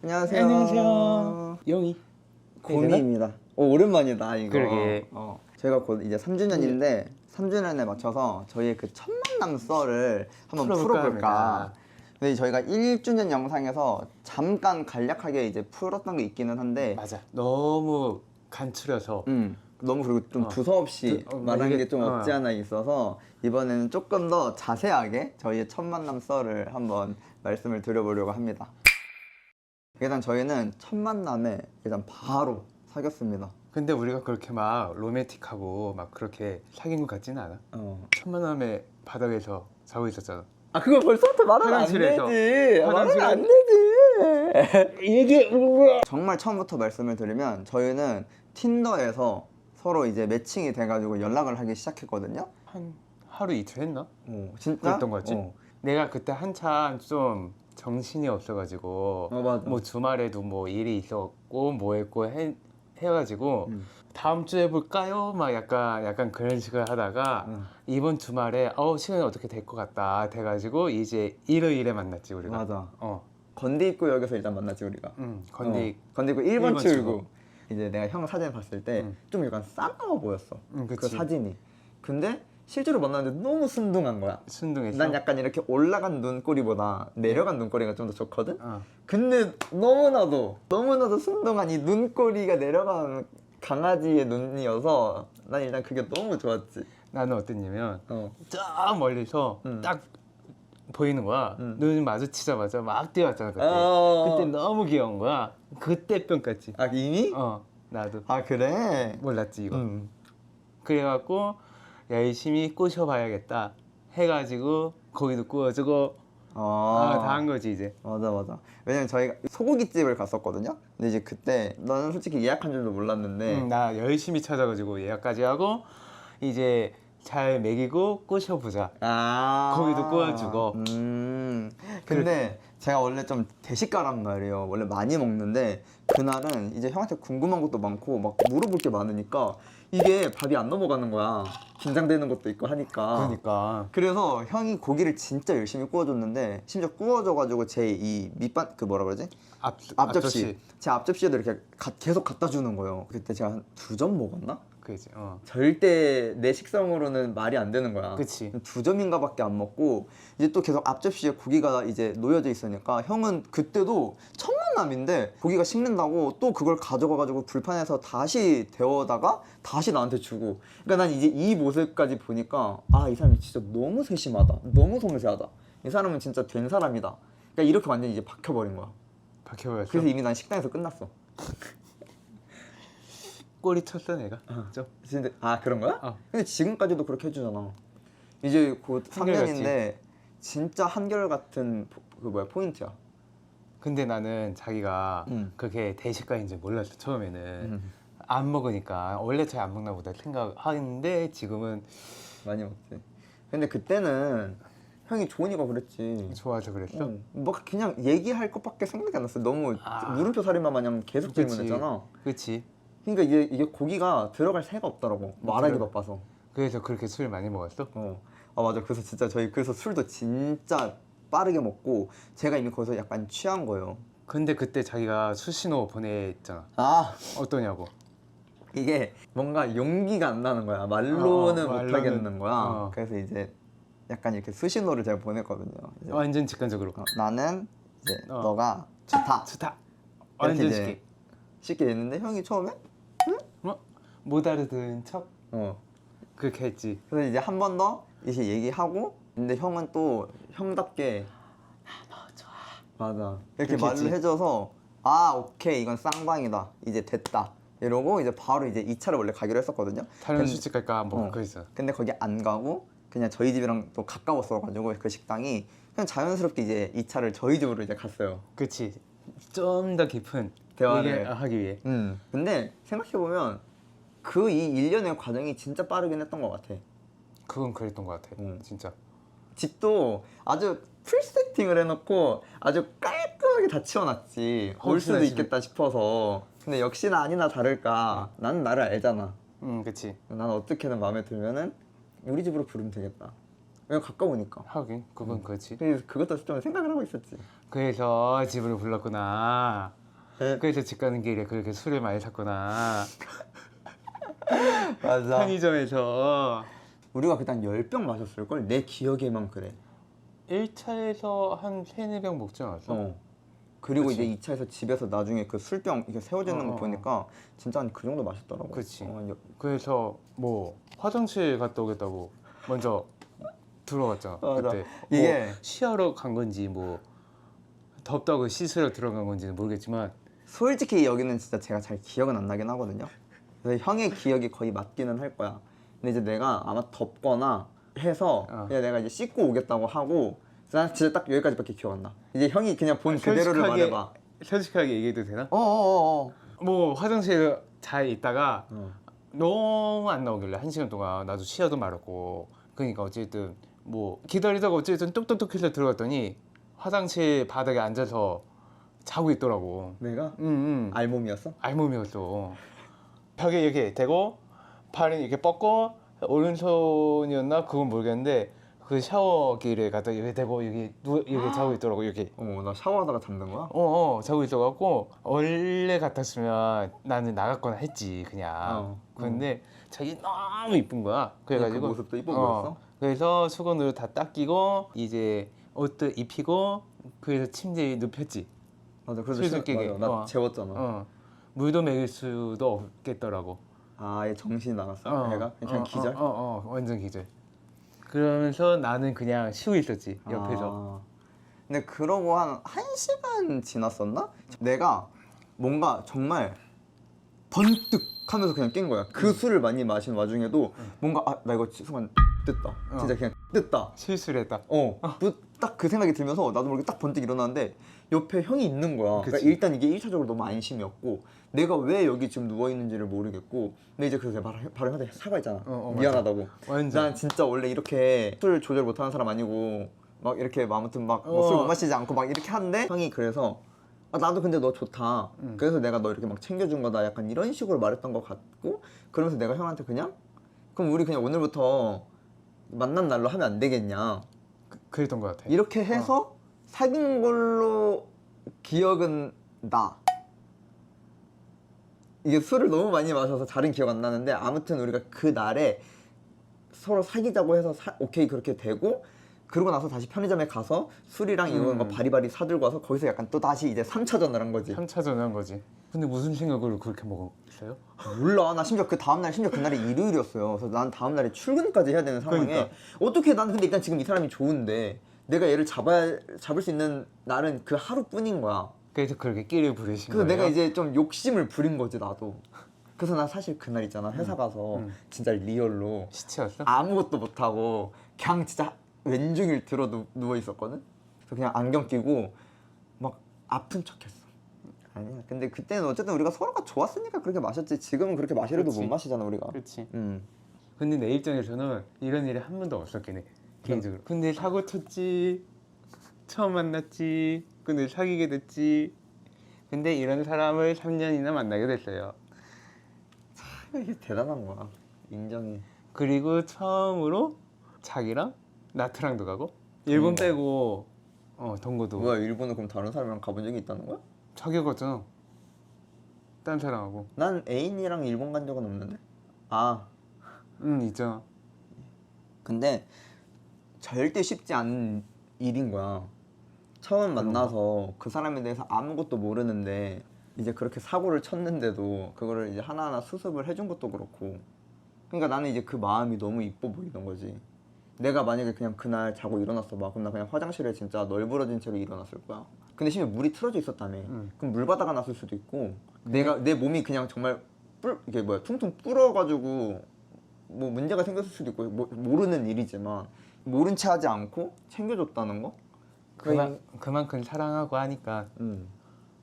안녕하세요. 안녕하세요. 영희. 고미입니다. 오랜만이다 이거. 그러게. 저희가 곧 이제 3주년인데 3주년에 맞춰서 저희의 그 첫 만남 썰을 한번 풀어볼까. 근데 저희가 1주년 영상에서 잠깐 간략하게 이제 풀었던 게 있기는 한데 맞아. 너무 간추려서. 너무 그리고 좀 두서없이 말하는 게 좀 없지 않아 있어서 이번에는 조금 더 자세하게 저희의 첫 만남 썰을 한번 말씀을 드려보려고 합니다. 일단 저희는 첫 만남에 일단 바로 사귀었습니다. 근데 우리가 그렇게 막 로맨틱하고 막 그렇게 사귄 것 같지는 않아. 첫 만남에 바닥에서 자고 있었잖아. 아 그거 벌써부터 말하면 안 화장실에서. 되지. 말하면 안 되지. 이게 정말 처음부터 말씀을 드리면 저희는 틴더에서 서로 이제 매칭이 돼가지고 연락을 하기 시작했거든요. 한 하루 이틀 했나? 진짜? 그랬던 거 같지? 내가 그때 한참 좀 정신이 없어가지고 맞아. 뭐 주말에도 뭐 일이 있었고 뭐 했고 해가지고 다음 주에 볼까요? 막 약간 그런 식으로 하다가 이번 주말에 시간이 어떻게 될 것 같다 돼가지고 이제 일요일에 만났지 우리가. 맞아. 건대 입구역에서 일단 만났지 우리가. 건대 입구 1번 출구. 출구. 이제 내가 형 사진 봤을 때 좀 약간 싸나워 보였어. 그 그치. 사진이. 근데 실제로 만났는데 너무 순둥한 거야. 순둥했어? 난 약간 이렇게 올라간 눈꼬리보다 내려간 눈꼬리가 좀 더 좋거든? 어. 근데 너무나도 순둥한 이 눈꼬리가 내려간 강아지의 눈이어서 난 일단 그게 너무 좋았지. 나는 어땠냐면 저 멀리서 딱 보이는 거야. 눈 마주치자마자 막 뛰어왔잖아 그때. 그때 너무 귀여운 거야. 그때 뿅 갔지. 아 이미? 나도 아 그래? 몰랐지 이거. 그래갖고 열심히 꼬셔봐야겠다 해가지고 거기도 구워주고 다 한 거지 이제. 맞아. 왜냐면 저희가 소고기집을 갔었거든요. 근데 이제 그때 너는 솔직히 예약한 줄도 몰랐는데 나 열심히 찾아가지고 예약까지 하고 이제 잘 먹이고 꼬셔보자. 거기도 구워주고. 근데 제가 원래 좀 대식가란 말이에요. 원래 많이 먹는데 그날은 이제 형한테 궁금한 것도 많고 막 물어볼 게 많으니까 이게 밥이 안 넘어가는 거야. 긴장되는 것도 있고 하니까. 그러니까. 그래서 형이 고기를 진짜 열심히 구워줬는데 심지어 구워줘가지고 제 이 밑반 그 뭐라 그러지? 앞접시. 제 앞접시에도 이렇게 계속 갖다 주는 거예요. 그때 제가 한 2점 먹었나? 그지. 절대 내 식성으로는 말이 안 되는 거야. 그치. 2점인가 밖에 안 먹고 이제 또 계속 앞접시에 고기가 이제 놓여져 있으니까 형은 그때도 첫 만남인데 고기가 식는다고 또 그걸 가져가가지고 불판에서 다시 데워다가 다시 나한테 주고. 그러니까 난 이제 이 모습까지 보니까 이 사람이 진짜 너무 세심하다, 너무 섬세하다, 이 사람은 진짜 된 사람이다. 그러니까 이렇게 완전히 이제 박혀버린 거야. 박혀버렸어. 그래서 이미 난 식당에서 끝났어. 꼬리 쳤어 내가. 좀. 근데 그런 거야? 근데 지금까지도 그렇게 해주잖아. 이제 곧 3년인데 진짜 한결같은 포인트야. 근데 나는 자기가 그렇게 대식가인 줄 몰랐어 처음에는. 안 먹으니까 원래 잘 안 먹나 보다 생각하는데 지금은 많이 먹지. 근데 그때는 형이 좋으니까 그랬지. 좋아서 그랬어? 뭐 그냥 얘기할 것밖에 생각이 안 났어. 너무 물음표 살인마 마냥 계속 질문했잖아. 그치. 그러니까 이게 고기가 들어갈 새가 없더라고. 말하기 바빠서. 그래서 그렇게 술 많이 먹었어? 맞아. 그래서 진짜 저희 술도 진짜 빠르게 먹고 제가 이미 거기서 약간 취한 거예요. 근데 그때 자기가 수신호 보냈잖아. 어떠냐고. 이게 뭔가 용기가 안 나는 거야. 말로는 못 말로는, 하겠는 거야. 그래서 이제 약간 이렇게 수신호를 제가 보냈거든요. 이제 완전 직관적으로. 나는 이제 너가 좋다. 완전 쉽게 됐는데 형이 처음에 못 알아듣는 척? 그렇게 했지. 그래서 이제 한 번 더 이제 얘기하고, 근데 형은 또 형답게 너 좋아. 맞아 이렇게 그렇게 말을 했지. 해줘서 오케이 이건 쌍방이다 이제 됐다 이러고 이제 바로 이제 2차를 원래 가기로 했었거든요. 다른 술집 갈까 뭐 그랬어. 근데 거기 안 가고 그냥 저희 집이랑 또 가까웠어가지고 그 식당이 그냥 자연스럽게 이제 2차를 저희 집으로 이제 갔어요. 그치. 좀 더 깊은 대화를 하기 위해. 근데 생각해보면 그 이 1년의 과정이 진짜 빠르긴 했던 것 같아. 그건 그랬던 것 같아. 진짜. 집도 아주 풀 세팅을 해놓고 아주 깔끔하게 다 치워놨지. 올 수도 있겠다 싶어서. 근데 역시나 아니나 다를까 나는 나를 알잖아. 그치. 난 어떻게든 마음에 들면은 우리 집으로 부르면 되겠다. 그냥 가까우니까. 하긴 그건 그렇지. 그래서 그것도 좀 생각을 하고 있었지. 그래서 집으로 불렀구나. 네. 그래서 집 가는 길에 그렇게 술을 많이 샀구나. 맞아. 편의점에서 우리가 그때 한 10병 마셨을걸? 내 기억에만 그래. 1차에서 한 3-4병 먹지 않았어? 어. 그리고 그치. 이제 2차에서 집에서 나중에 그 술병 이게 세워져 있는 거 어. 보니까 진짜 한 그 정도 마셨더라고. 그치. 여- 그래서 뭐 화장실 갔다 오겠다고 먼저 들어갔잖아. 맞아. 그때 이게- 뭐 쉬하러 간 건지 뭐 덥다고 씻으러 들어간 건지는 모르겠지만 솔직히 여기는 진짜 제가 잘 기억은 안 나긴 하거든요. 그래서 형의 기억이 거의 맞기는 할 거야. 근데 이제 내가 아마 덥거나 해서 그냥 내가 이제 씻고 오겠다고 하고 난 진짜 딱 여기까지밖에 기억 안 나. 이제 형이 그냥 본 그대로를 말해봐. 솔직하게 얘기해도 되나? 어어어어. 뭐 화장실 잘 있다가 어. 너무 안 나오길래 1시간 동안 나도 쉬어도 말았고 그러니까 어쨌든 뭐 기다리다가 어쨌든 뚝뚝뚝 해서 들어갔더니 화장실 바닥에 앉아서 자고 있더라고. 내가 응. 알몸이었어? 알몸이었어. 벽에 이렇게 대고 팔을 이렇게 뻗고 오른손이었나 그건 모르겠는데 그 샤워기를 갖다 이렇게 대고 여기 이렇게 자고 있더라고 이렇게. 나 샤워하다가 잠든 거야? 자고 있어갖고 원래 같았으면 나는 나갔거나 했지 그냥. 근데 자기 너무 이쁜 거야. 그래가지고 그 모습도 이뻐 보였어? 그래서 수건으로 다 닦이고 이제 옷도 입히고 그래서 침대에 눕혔지. 맞아. 그래서 슬슬 깨게. 맞아. 나 재웠잖아. 물도 먹일 수도 없겠더라고. 아, 얘 정신이 나갔어? 얘가? 그냥 기절? 완전 기절. 그러면서 나는 그냥 쉬고 있었지 옆에서. 근데 그러고 한 1시간 지났었나? 내가 뭔가 정말 번뜩 하면서 그냥 깬 거야. 그 술을 많이 마신 와중에도 뭔가 나 이거 순간 뜯다. 진짜 그냥 뜯다. 실수를 했다. 딱 그 생각이 들면서 나도 모르게 딱 번뜩 일어나는데 옆에 형이 있는 거야. 그러니까 그치. 일단 이게 1차적으로 너무 안심이었고 내가 왜 여기 지금 누워있는지를 모르겠고 근데 이제 그래서 내가 바로 형한테 사과했잖아. 미안하다고. 완전. 난 진짜 원래 이렇게 술 조절 못하는 사람 아니고 막 이렇게 아무튼 막 술 못 마시지 않고 막 이렇게 하는데 형이 그래서 나도 근데 너 좋다. 그래서 내가 너 이렇게 막 챙겨준 거다. 약간 이런 식으로 말했던 것 같고 그러면서 내가 형한테 그냥 그럼 우리 그냥 오늘부터 만난 날로 하면 안 되겠냐. 그랬던 것 같아. 이렇게 해서 사귄 걸로 기억은 나. 이게 술을 너무 많이 마셔서 잘은 기억 안 나는데 아무튼 우리가 그 날에 서로 사귀자고 해서 오케이 그렇게 되고 그러고 나서 다시 편의점에 가서 술이랑 이런 거 바리바리 사들고 와서 거기서 약간 또 다시 이제 3차전을 한 거지. 3차전 한 거지. 근데 무슨 생각으로 그렇게 먹었어요? 몰라. 나 심지어 그 다음날 심지어 그날이 일요일이었어요. 그래서 난 다음날에 출근까지 해야 되는 상황에 그러니까. 어떻게 난 근데 일단 지금 이 사람이 좋은데 내가 얘를 잡을 수 있는 날은 그 하루뿐인 거야. 그래서 그렇게 끼를 부리신 그래서 거예요? 내가 이제 좀 욕심을 부린 거지 나도. 그래서 난 사실 그날 있잖아 회사 가서 진짜 리얼로 시체였어? 아무것도 못하고 그냥 진짜 왼종일 들어 누워 있었거든. 그래서 그냥 안경 끼고 막 아픈 척했어. 아니야. 근데 그때는 어쨌든 우리가 서로가 좋았으니까 그렇게 마셨지. 지금은 그렇게 마시려도 그치. 못 마시잖아 우리가. 그렇지. 음. 근데 내 입장에서는 이런 일이 한 번도 없었긴 해 개인적으로. 근데 사고 쳤지, 처음 만났지, 근데 사귀게 됐지. 근데 이런 사람을 3년이나 만나게 됐어요. 이게 대단한 거야. 인정해. 그리고 처음으로 자기랑 나트랑도 가고 일본 빼고 동고도 뭐야 일본은 그럼 다른 사람이랑 가본 적이 있다는 거야? 자기가 갔잖아. 딴 사람하고. 난 애인이랑 일본 간 적은 없는데. 있잖아. 근데 절대 쉽지 않은 일인 거야. 처음 만나서 그 사람에 대해서 아무것도 모르는데 이제 그렇게 사고를 쳤는데도 그거를 이제 하나하나 수습을 해준 것도 그렇고. 그러니까 나는 이제 그 마음이 너무 이뻐 보이는 거지. 내가 만약에 그냥 그날 자고 일어났어 봐. 그럼 나 그냥 화장실에 진짜 널브러진 채로 일어났을 거야. 근데 심지어 물이 틀어져 있었다며. 그럼 물바다가 났을 수도 있고 내 몸이 그냥 정말 이게 뭐야 퉁퉁 불어가지고 뭐 문제가 생겼을 수도 있고 모르는 일이지만 모른 채 하지 않고 챙겨줬다는 거? 그만큼 사랑하고 하니까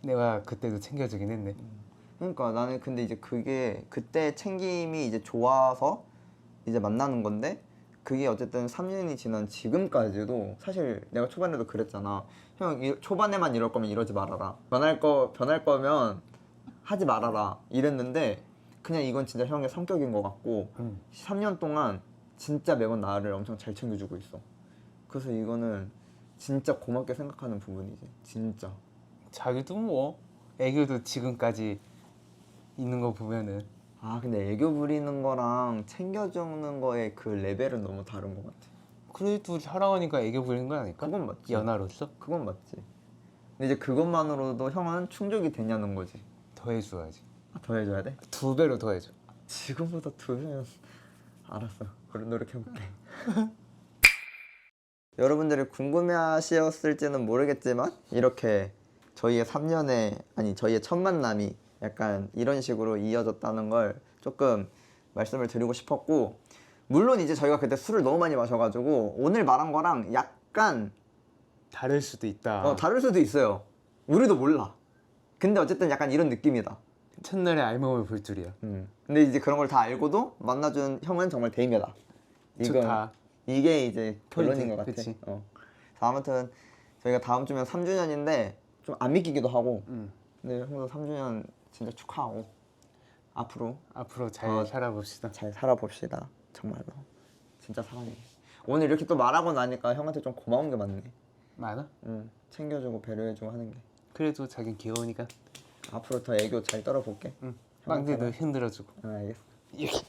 내가 그때도 챙겨주긴 했네. 그러니까 나는 근데 이제 그게 그때 챙김이 이제 좋아서 이제 만나는 건데 그게 어쨌든 3년이 지난 지금까지도 사실 내가 초반에도 그랬잖아. 형 초반에만 이럴 거면 이러지 말아라. 변할 거면 하지 말아라. 이랬는데 그냥 이건 진짜 형의 성격인 것 같고 3년 동안 진짜 매번 나를 엄청 잘 챙겨주고 있어. 그래서 이거는 진짜 고맙게 생각하는 부분이지. 진짜. 자기도 뭐 애교도 지금까지 있는 거 보면은 아 근데 애교 부리는 거랑 챙겨주는 거의 그 레벨은 너무 다른 것 같아. 그래도 사랑하니까 애교 부리는 거 아닐까? 그건 맞지. 연하로서 그건 맞지. 근데 이제 그것만으로도 형은 충족이 되냐는 거지. 더 해줘야지. 아, 더 해줘야 돼? 2배로 더 해줘. 지금보다 2배면 알았어. 그런 노력해볼게. 여러분들이 궁금해하셨을지는 모르겠지만 이렇게 저희의 3년의 아니 저희의 첫 만남이 약간 이런 식으로 이어졌다는 걸 조금 말씀을 드리고 싶었고, 물론 이제 저희가 그때 술을 너무 많이 마셔가지고 오늘 말한 거랑 약간 다를 수도 있다. 다를 수도 있어요. 우리도 몰라. 근데 어쨌든 약간 이런 느낌이다. 첫날에 알몸을 볼 줄이야. 근데 이제 그런 걸 다 알고도 만나준 형은 정말 대인배다. 좋다. 이게 이제 결론인 포인트, 것 같아. 그치. 아무튼 저희가 다음 주면 3주년인데 좀 안 믿기기도 하고. 응. 근데 형도 3주년 진짜 축하하고 앞으로 잘 살아봅시다. 잘 살아봅시다. 정말로 진짜 사랑해. 오늘 이렇게 또 말하고 나니까 형한테 좀 고마운 게 많네. 많아? 챙겨주고 배려해주고 하는 게. 그래도 자긴 귀여우니까. 앞으로 더 애교 잘 떨어볼게. 빵디도 힘들어주고. 알겠어. 이렇게.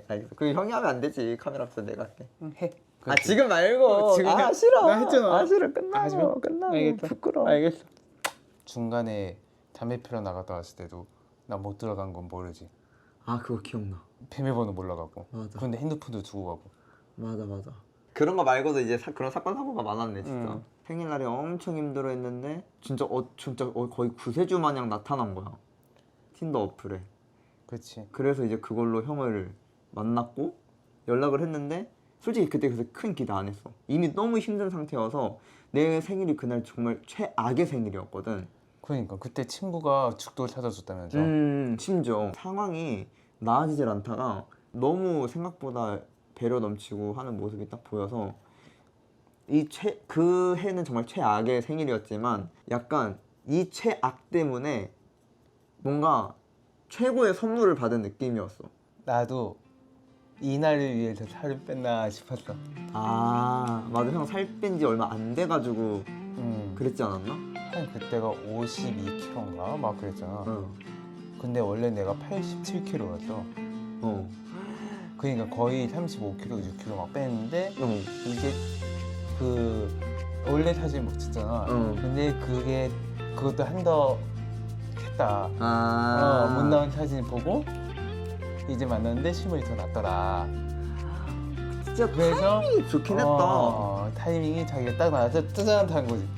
알겠어. 그 형이 하면 안 되지. 카메라 앞에서 내가 할게. 해. 아 지금 말고. 지금 아 해. 싫어. 나 했잖아. 아 싫어. 끝나고. 하지 마. 끝나고. 알겠어. 부끄러워. 알겠어. 중간에 담배 피러 나갔다 왔을 때도 나 못 들어간 건 모르지. 아 그거 기억나. 비밀번호 몰라가고. 맞아. 근데 핸드폰도 두고 가고. 맞아. 그런 거 말고도 이제 그런 사건 사고가 많았네 진짜. 응. 생일날에 엄청 힘들어했는데 진짜 거의 구세주 마냥 나타난 거야. 틴더 어플에. 그렇지. 그래서 이제 그걸로 형을 만났고 연락을 했는데 솔직히 그때 그래서 큰 기대 안 했어. 이미 너무 힘든 상태여서 내 생일이 그날 정말 최악의 생일이었거든. 그러니까 그때 친구가 죽도를 찾아줬다면서. 심지어 상황이 나아지질 않다가 너무 생각보다 배려 넘치고 하는 모습이 딱 보여서 그 해는 정말 최악의 생일이었지만 약간 이 최악 때문에 뭔가 최고의 선물을 받은 느낌이었어. 나도 이날을 위해서 살을 뺐나 싶었어. 아 맞아. 형 살 뺀 지 얼마 안 돼가지고 그랬지 않았나? 한 그때가 52kg인가 막 그랬잖아. 근데 원래 내가 87kg였어. 그러니까 거의 35kg, 6kg 막 뺐는데 이게 그 원래 사진 못 찍잖아. 근데 그것도 한더 했다. 못 나온 사진 보고 이제 만났는데 실물이 더 낫더라. 진짜 그래서 타이밍이 좋긴 했다. 타이밍이 자기가 딱 나와서 뜨잔한 거지.